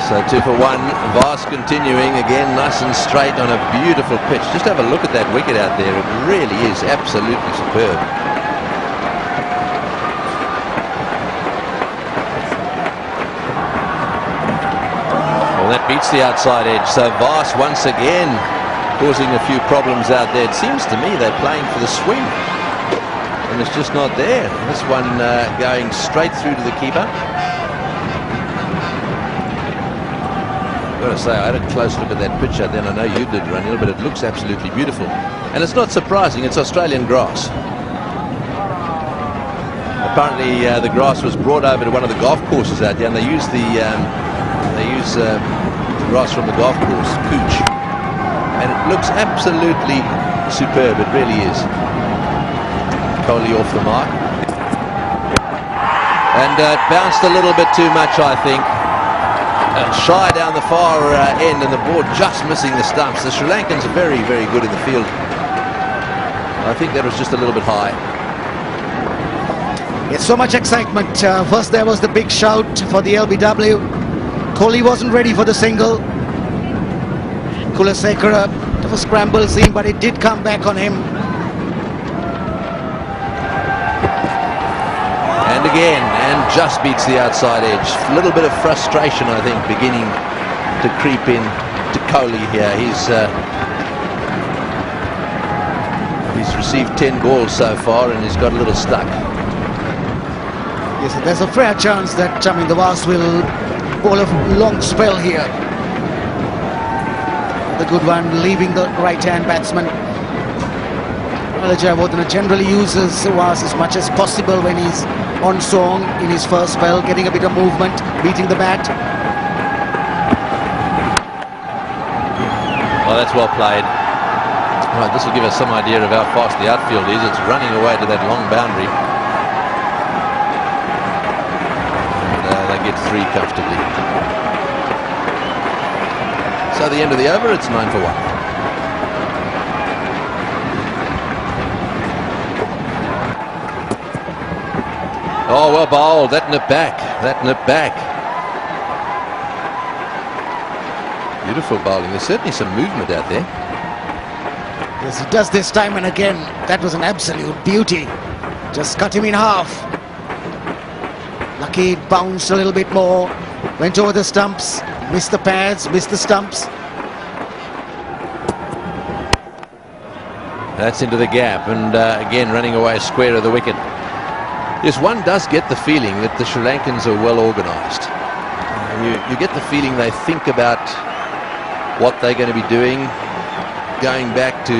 So 2 for 1. Vast continuing again, nice and straight on a beautiful pitch. Just have a look at that wicket out there. It really is absolutely superb. Well, that beats the outside edge. So Vast once again causing a few problems out there. It seems to me they're playing for the swing, and it's just not there. This one going straight through to the keeper. I've got to say, I had a close look at that picture then. I know you did, Ranil, but it looks absolutely beautiful. And it's not surprising, it's Australian grass. Apparently the grass was brought over to one of the golf courses out there, and they use the grass from the golf course, Cooch. And it looks absolutely superb, it really is. Kohli off the mark. And it bounced a little bit too much, I think. Shy down the far end, and the board just missing the stumps. The Sri Lankans are very, very good in the field. I think that was just a little bit high. It's so much excitement. First there was the big shout for the LBW. Kohli wasn't ready for the single. Kulasekara, it was a scramble scene, but it did come back on him. And again, and just beats the outside edge. A little bit of frustration, I think, beginning to creep in to Kohli here. He's received 10 balls so far, and he's got a little stuck. Yes, there's a fair chance that the Vast will bowl a long spell here. The good one leaving the right-hand batsman. Jayawardene generally uses Vast as much as possible when he's on song in his first spell, getting a bit of movement, beating the bat. Well, that's well played. Right, this will give us some idea of how fast the outfield is. It's running away to that long boundary. And they get 3 comfortably. So the end of the over, it's 9 for 1. Oh, well bowled. That nipped back. That nipped back. Beautiful bowling. There's certainly some movement out there. Yes, he does this time and again. That was an absolute beauty. Just cut him in half. Lucky it bounced a little bit more. Went over the stumps. Missed the pads. Missed the stumps. That's into the gap. And again, running away square of the wicket. Yes, one does get the feeling that the Sri Lankans are well organised. You get the feeling they think about what they're going to be doing, going back to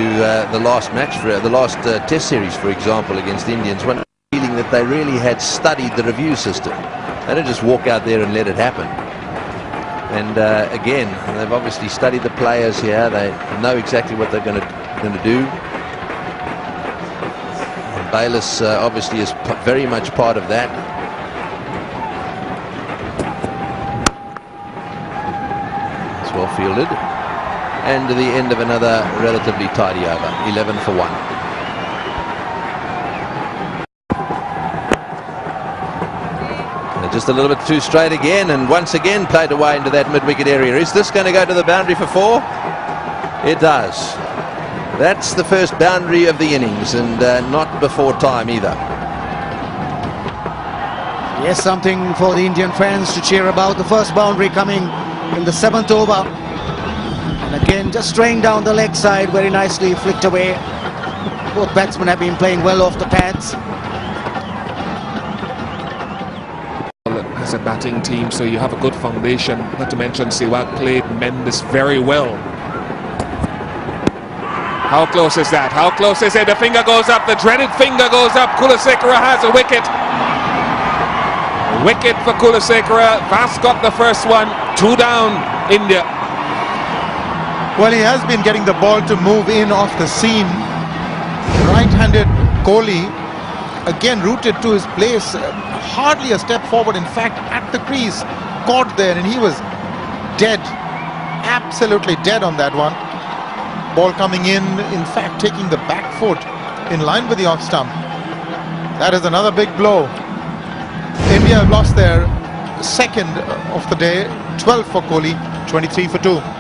the last match, the last Test series, for example, against the Indians. One feeling that they really had studied the review system. They don't just walk out there and let it happen. And again, they've obviously studied the players here. They know exactly what they're going to do. Bayliss obviously is very much part of that. It's well fielded. And to the end of another relatively tidy over. 11 for 1. And just a little bit too straight again, and once again played away into that mid-wicket area. Is this going to go to the boundary for 4? It does. That's the first boundary of the innings, and not before time either. Yes, something for the Indian fans to cheer about. The first boundary coming in the 7th over. And again, just straying down the leg side, very nicely flicked away. Both batsmen have been playing well off the pads. As a batting team, so you have a good foundation. Not to mention Sehwag played Mendes very well. How close is that? How close is it? The finger goes up. The dreaded finger goes up. Kulasekara has a wicket. Wicket for Kulasekara. Vast got the first one. 2 down, India. Well, he has been getting the ball to move in off the seam. Right-handed Kohli, again rooted to his place. Hardly a step forward. In fact, at the crease, caught there, and he was dead. Absolutely dead on that one. Ball coming in fact, taking the back foot in line with the off stump. That is another big blow. India have lost their second of the day. 12 for Kohli, 23 for 2.